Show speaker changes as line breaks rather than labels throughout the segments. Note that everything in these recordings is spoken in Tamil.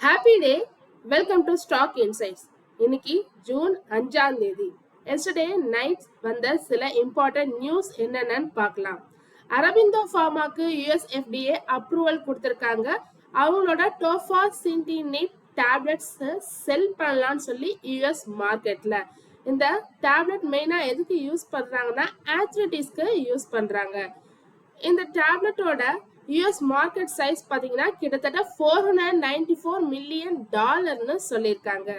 Happy day. Welcome to stock insights. இன்னைக்கு ஜூன் 5ஆம் தேதி. எஸ்டர்டே நைட் வந்த சில இம்பார்ட்டன்ட் நியூஸ் என்னென்னு பார்க்கலாம். அரபிந்தோ ஃபார்மாக்கு யுஎஸ்எஃப்டிஏ அப்ரூவல் கொடுத்துருக்காங்க. அவங்களோட டோஃபாசின்டினேட் டேப்லெட்ஸ் செல் பண்ணலாம்னு சொல்லி யுஎஸ் மார்க்கெட்ல. இந்த டேப்லெட் மெயினா எதுக்கு யூஸ் பண்றாங்கன்னா ஆர்த்ரைட்டிஸ்க்கு யூஸ் பண்றாங்க. இந்த டேப்லெட்டோட யூஎஸ் மார்க்கெட் சைஸ் பாத்தீங்கன்னா கிட்டத்தட்ட $494 மில்லியன் சொல்லியிருக்காங்க.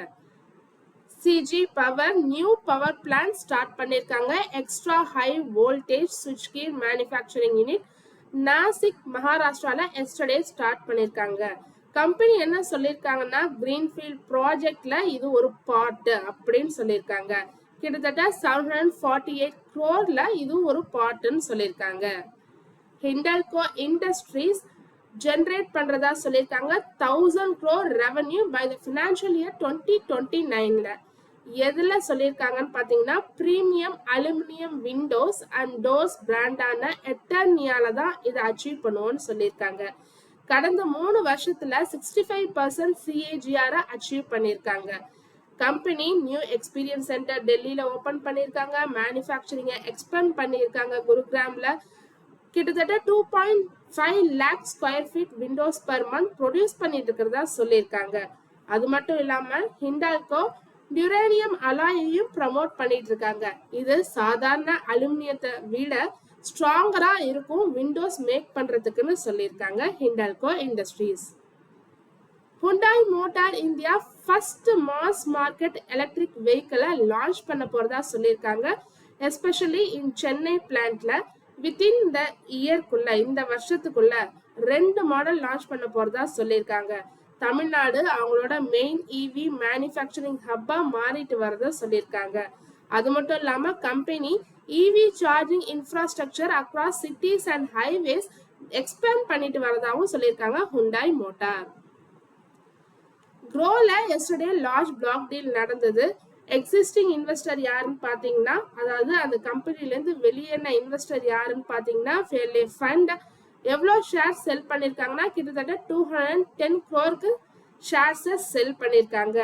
CG power new power plant start பண்ணிருக்காங்க. எக்ஸ்ட்ரா ஹை வோல்டேஜ் சுவிட்ச் கீர் மேனுஃபேக்சரிங் யூனிட் நாசிக் மகாராஷ்டிரால எஸ்டர்டே ஸ்டார்ட் பண்ணிருக்காங்க. கம்பெனி என்ன சொல்லியிருக்காங்கன்னா கிரீன்ஃபீல்ட் ப்ராஜெக்ட்ல இது ஒரு பார்ட் அப்படின்னு சொல்லியிருக்காங்க. கிட்டத்தட்ட 748 crore இது ஒரு பார்ட்னு சொல்லியிருக்காங்க. ஹிண்டல்கோ இண்டஸ்ட்ரீஸ் ஜெனரேட் பண்றதா சொல்லியிருக்காங்க 1000 crore revenue by the financial year 2029ல. எதுல சொல்லியிருக்காங்கன்னு பாத்தீங்கன்னா premium aluminium windows and doors பிராண்டான எட்டர்னியால தான் இதை அச்சீவ் பண்ணுவோம்னு சொல்லியிருக்காங்க. கடந்த 3 வருஷத்துல 65% CAGR அச்சீவ் பண்ணியிருக்காங்க. கம்பெனி நியூ எக்ஸ்பீரியன்ஸ் சென்டர் டெல்லியில ஓபன் பண்ணியிருக்காங்க. மேனுஃபேக்சரிங்கை எக்ஸ்பேண்ட் பண்ணியிருக்காங்க. குருகிராம்ல கிட்டத்தட்ட 2.5 lakh square feet windows per month produce பண்ணிட்டு இருக்கிறதா சொல்லியிருக்காங்க. அது மட்டும் இல்லாம ஹிண்டால்கோ டியூரேனியம் அலாயையும் ப்ரமோட் பண்ணிட்டு இருக்காங்க. இது சாதாரண அலுமினியத்தை விட ஸ்ட்ராங்கரா இருக்கும் விண்டோஸ் மேக் பண்றதுக்குன்னு சொல்லியிருக்காங்க Hindalco industries. Hyundai motor India first mass market electric வெஹிக்கிளை லான்ச் பண்ண போறதா சொல்லியிருக்காங்க. எஸ்பெஷலி இன் சென்னை பிளான்ட்ல வித்தின் த இயர்க்குள்ள இந்த வருஷத்துக்குள்ள 2 மாடல் லான்ச் பண்ண போறதா சொல்லியிருக்காங்க. தமிழ்நாடு அவங்களோட மெயின் இவி மேனுஃபேக்சரிங் ஹப்பா மாறிட்டு வரதா சொல்லியிருக்காங்க. அது மட்டும் இல்லாம company EV charging infrastructure across cities and highways expand பண்ணிட்டு வரதாவும் சொல்லியிருக்காங்க ஹுண்டாய் மோட்டார். க்ரோல எஸ்டர்டே லார்ஜ் பிளாக் டீல் நடந்தது. எக்ஸிஸ்டிங் இன்வெஸ்டர் யாருன்னு பாத்தீங்கன்னா, அதாவது அந்த கம்பெனில இருந்து வெளியேறின இன்வெஸ்டர் யாருன்னு பாத்தீங்கன்னா ஃபேர்லே ஃபண்ட் எவ்வளவு ஷேர்ஸ் செல் பண்ணிருக்காங்கன்னா கிட்டத்தட்ட 210 crore ஷேர்ஸ் செல் பண்ணிருக்காங்க.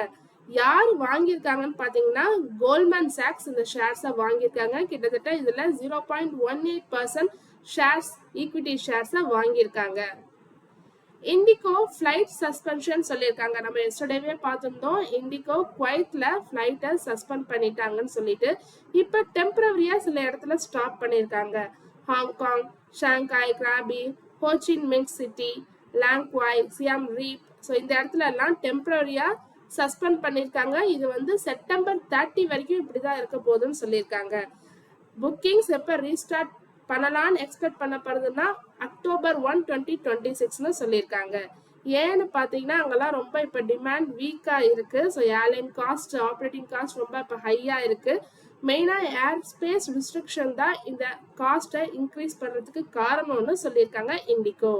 யார் வாங்கியிருக்காங்கன்னு பாத்தீங்கன்னா கோல்ட்மேன் சாக்ஸ் இந்த ஷேர்ஸை வாங்கியிருக்காங்க. கிட்டத்தட்ட இதுல 0.18% ஷேர்ஸ் ஈக்விட்டி ஷேர்ஸை வாங்கியிருக்காங்க. இண்டிகோ ஃபிளைட் சஸ்பென்ஷன் சொல்லியிருக்காங்க. நம்ம எஸ்டர்டேவே பார்த்திருந்தோம். இண்டிகோ குவைத்ல ஃபிளைட்டை சஸ்பெண்ட் பண்ணிட்டாங்கன்னு சொல்லிட்டு இப்போ டெம்பரரியா சில இடத்துல ஸ்டாப் பண்ணியிருக்காங்க. ஹாங்காங், ஷாங்காய், கிராபி, ஹோச்சின் மின் சிட்டி, லாங்க்வாய், சியாம் ரீப், ஸோ இந்த இடத்துல எல்லாம் டெம்பரரியா சஸ்பெண்ட் பண்ணியிருக்காங்க. இது செப்டம்பர் 30 வரைக்கும் இப்படிதான் இருக்க போகுதுன்னு சொல்லியிருக்காங்க. புக்கிங்ஸ் எப்போ ரீஸ்டார்ட் பண்ணலான்னு எக்ஸ்பெக்ட் பண்ணப்படுதுன்னா அக்டோபர் 1, 2026ன்னு சொல்லியிருக்காங்க. ஏன்னு பார்த்தீங்கன்னா அங்கெல்லாம் ரொம்ப இப்போ டிமாண்ட் வீக்கா இருக்கு. So airline cost, operating cost ரொம்ப இப்போ ஹையா இருக்கு. மெயினாக ஏர் ஸ்பேஸ் ரிஸ்ட்ரிக்ஷன் தான் இந்த காஸ்ட்டை இன்க்ரீஸ் பண்ணுறதுக்கு காரணம்னு சொல்லியிருக்காங்க இண்டிகோ.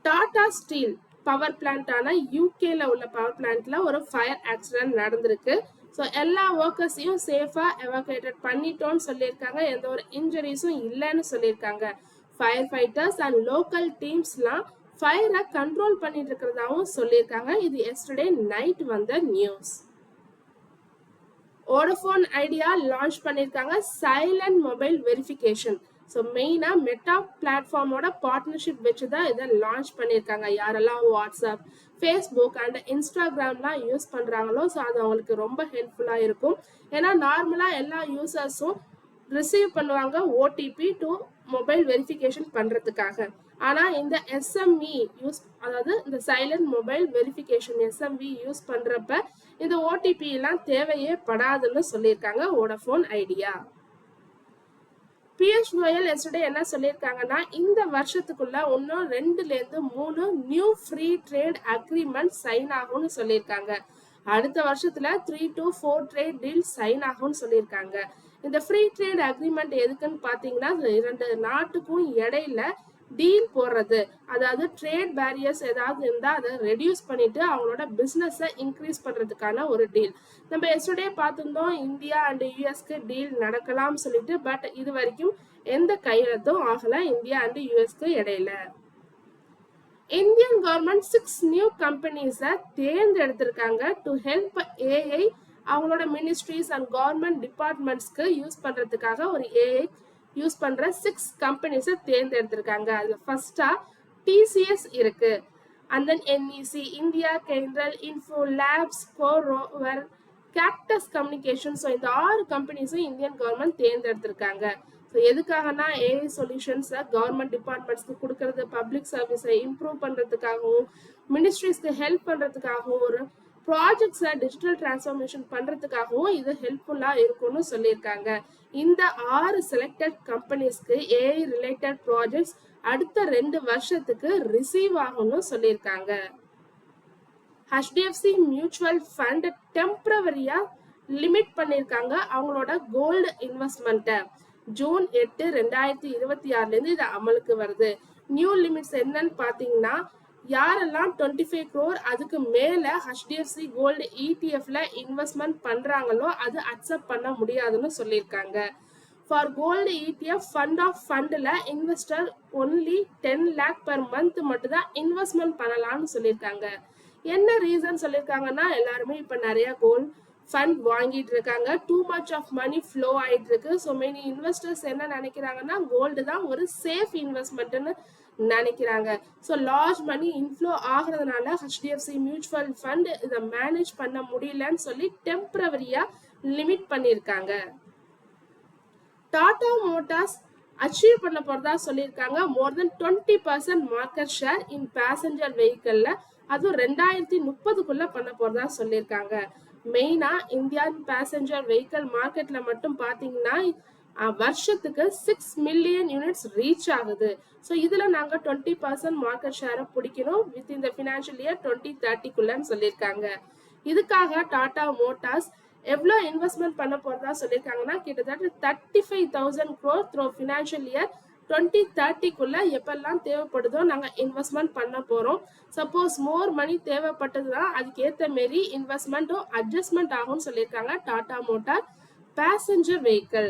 டாடா ஸ்டீல் பவர் பிளான்டான யூகேல உள்ள பவர் பிளான்ட்ல ஒரு ஃபயர் ஆக்சிடென்ட் நடந்திருக்கு. ஸோ எல்லா ஒர்க்கர்ஸையும் சேஃபா எவாக்குவேட் பண்ணிட்டோம்னு சொல்லியிருக்காங்க. எந்த ஒரு இன்ஜுரிஸும் இல்லைன்னு சொல்லியிருக்காங்க. ஃபயர் ஃபைட்டர்ஸ் அண்ட் லோக்கல் டீம்ஸ்லாம் ஃபயரை கண்ட்ரோல் பண்ணிட்டு இருக்கிறதாவும் சொல்லியிருக்காங்க. இது எஸ்டர்டே நைட் வந்த நியூஸ். வோடஃபோன் ஐடியா லான்ச் பண்ணியிருக்காங்க சைலண்ட் மொபைல் வெரிஃபிகேஷன். ஸோ மெயினாக மெட்டா பிளாட்ஃபார்மோட பார்ட்னர்ஷிப் வச்சு தான் இதை லான்ச் பண்ணியிருக்காங்க. யாரெல்லாம் வாட்ஸ்அப், ஃபேஸ்புக் அண்ட் இன்ஸ்டாகிராம்லாம் யூஸ் பண்ணுறாங்களோ ஸோ அது அவங்களுக்கு ரொம்ப ஹெல்ப்ஃபுல்லாக இருக்கும். ஏன்னா நார்மலாக எல்லா யூசர்ஸும் ரிசீவ் பண்ணுவாங்க ஓடிபி டு மொபைல் வெரிஃபிகேஷன் பண்ணுறதுக்காக. ஆனால் இந்த எஸ்எம்வி யூஸ், அதாவது இந்த silent mobile verification SMV use பண்ணுறப்ப இந்த ஓடிபி எல்லாம் தேவையே படாதுன்னு சொல்லியிருக்காங்க Vodafone Idea. Piyush Goyal yesterday என்ன சொல்லியிருக்காங்கன்னா இந்த வருஷத்துக்குள்ள இன்னும் 2-3 new free trade agreement sign ஆகும்னு சொல்லியிருக்காங்க. அடுத்த வருஷத்துல 3 to 4 ட்ரேட் டீல் சைன் ஆகும்னு சொல்லியிருக்காங்க. இந்த ஃப்ரீ ட்ரேட் அக்ரிமெண்ட் எதுக்குன்னு பாத்தீங்கன்னா 2 நாட்டுக்கும் இடையில டீல் போடுறது, அதாவது ட்ரேட் பேரியர்ஸ் ஏதாவது இருந்தா அதை ரெடியூஸ் பண்ணிட்டு அவங்களோட பிசினஸை இன்க்ரீஸ் பண்றதுக்கான ஒரு டீல். நம்ம எஸ்டர்டே பார்த்திருந்தோம் இந்தியா அண்ட் யூஎஸ்க்கு டீல் நடக்கலாம் சொல்லிட்டு. பட் இது வரைக்கும் எந்த கையெழுத்தும் ஆகல இந்தியா அண்ட் யூஎஸ்க்கு இடையில. இந்தியன் கவர்மெண்ட் 6 நியூ கம்பெனிஸை தேர்ந்தெடுத்திருக்காங்க டு ஹெல்ப் ஏஐ அவங்களோட மினிஸ்ட்ரிஸ் அண்ட் கவர்மெண்ட் டிபார்ட்மெண்ட்ஸ்க்கு யூஸ் பண்றதுக்காக ஒரு ஏஐ யூஸ் பண்ற 6 கம்பெனிஸை தேர்ந்தெடுத்திருக்காங்க. அதுல ஃபர்ஸ்டா டிசிஎஸ் இருக்கு, அண்ட் தென் என்இசி, இந்தியா கென்ட்ரல், info labs, CoRover, cactus communication. So இந்த 6 கம்பெனிஸும் இந்தியன் கவர்மெண்ட் தேர்ந்தெடுத்திருக்காங்க. ஸோ எதுக்காகனா ஏஐ சொல்யூஷன்ஸை கவர்மெண்ட் டிபார்ட்மெண்ட்ஸ்க்கு கொடுக்கறது, பப்ளிக் சர்வீஸை இம்ப்ரூவ் பண்ணுறதுக்காகவும், மினிஸ்ட்ரிஸ்க்கு ஹெல்ப் பண்ணுறதுக்காகவும், ஒரு ப்ராஜெக்ட்ஸை டிஜிட்டல் டிரான்ஸ்ஃபர்மேஷன் பண்ணுறதுக்காகவும் இது ஹெல்ப்ஃபுல்லாக இருக்கும்னு சொல்லியிருக்காங்க. இந்த 6 செலக்டட் கம்பெனிஸ்க்கு ஏஐ ரிலேட்டட் ப்ராஜெக்ட்ஸ் அடுத்த 2 வருஷத்துக்கு ரிசீவ் ஆகும்னு சொல்லியிருக்காங்க. HDFC மியூச்சுவல் ஃபண்ட் டெம்பரவரியா லிமிட் பண்ணியிருக்காங்க அவங்களோட கோல்டு இன்வெஸ்ட்மெண்ட்டை. ஜூன் 8, 2026 இது அமலுக்கு வருது. நியூ லிமிட்ஸ் என்னன்னு பார்த்தீங்கன்னா, யாரெல்லாம் 25 crore அதுக்கு மேல HDFC கோல்டு ETFல இன்வெஸ்ட்மெண்ட் பண்றாங்களோ அது அக்செப்ட் பண்ண முடியாதுன்னு சொல்லியிருக்காங்க. For gold ETF fund of ஃபண்ட்ல investor only 10 lakh per month மட்டும் தான் இன்வெஸ்ட்மெண்ட் பண்ணலாம்னு சொல்லியிருக்காங்க. என்ன ரீசன் சொல்லியிருக்காங்கன்னா, எல்லாருமே இப்ப நிறைய கோல்டு ஃபண்ட் வாங்கிட்டு இருக்காங்க, too much of money flow ஆயிட்டு இருக்கு. ஸோ மெனி இன்வெஸ்டர்ஸ் என்ன நினைக்கிறாங்கன்னா, கோல்டு தான் ஒரு சேஃப் இன்வெஸ்ட்மெண்ட்னு நினைக்கிறாங்க. ஸோ லார்ஜ் மணி இன்ஃப்ளோ ஆகுறதுனால HDFC மியூச்சுவல் ஃபண்ட் இதை மேனேஜ் பண்ண முடியலன்னு சொல்லி டெம்பரவரியா லிமிட் பண்ணியிருக்காங்க. டாடா மோட்டார்ஸ் அச்சீவ் பண்ண போறதா சொல்லியிருக்காங்க மோர் தென் 20% மார்க்கெட் ஷேர் இன் பேசஞ்சர் வெஹிக்கிள்ல, அதுவும் 2030க்குள்ள பண்ண போறதா சொல்லியிருக்காங்க. மெயினா இந்தியன் பேசஞ்சர் வெஹிக்கிள் மார்க்கெட்ல மட்டும் பாத்தீங்கன்னா வருஷத்துக்கு 6 மில்லியன் யூனிட்ஸ் ரீச் ஆகுது. ஸோ இதுல நாங்க 20% மார்க்கெட் ஷேரை பிடிக்கணும் வித் இந்த ஃபினான்ஷியல் இயர் 2030க்குள்ளன்னு சொல்லியிருக்காங்க. இதுக்காக டாடா மோட்டார்ஸ் எவ்வளோ இன்வெஸ்ட்மெண்ட் பண்ண போறதா சொல்லியிருக்காங்கன்னா, கிட்டத்தட்ட 35,000 crore த்ரூ ஃபினான்ஷியல் இயர் 2030க்குள்ள எப்பெல்லாம் தேவைப்படுதோ நாங்க இன்வெஸ்ட்மெண்ட் பண்ண போறோம். சப்போஸ் மோர் மணி தேவைப்பட்டதுன்னா அதுக்கேற்ற மாரி இன்வெஸ்ட்மெண்ட்டும் அட்ஜஸ்ட்மெண்ட் ஆகும்னு சொல்லியிருக்காங்க டாடா மோட்டார் பேசஞ்சர் வெஹிக்கிள்.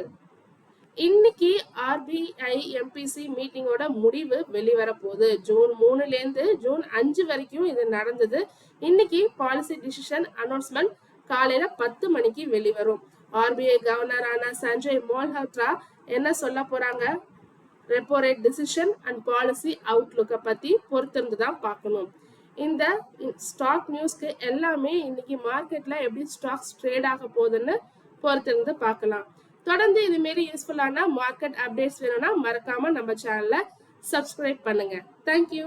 இன்னைக்கு RBI MPC மீட்டிங்கோட முடிவு வெளிவர போகுது. ஜூன் 3லேருந்து ஜூன் 5 வரைக்கும் இது நடந்தது. இன்னைக்கு பாலிசி டிசிஷன் அனௌன்ஸ்மெண்ட் காலையில 10 மணிக்கு வெளிவரும். RBI கவர்னரான சஞ்சய் மல்ஹோத்ரா என்ன சொல்ல போறாங்க, repo rate decision and policy அவுட்லுக்கை பத்தி பொறுத்திருந்து தான் பார்க்கணும். இந்த ஸ்டாக் நியூஸ்க்கு எல்லாமே இன்னைக்கு மார்க்கெட்ல எப்படி ஸ்டாக்ஸ் ட்ரேட் ஆக போகுதுன்னு பொறுத்திருந்து பார்க்கலாம். தொடர்ந்து இது மாரி யூஸ்ஃபுல்லான மார்க்கெட் அப்டேட்ஸ் வேணும்னா மறக்காம நம்ம சேனலை சப்ஸ்கிரைப் பண்ணுங்க. தேங்க்யூ.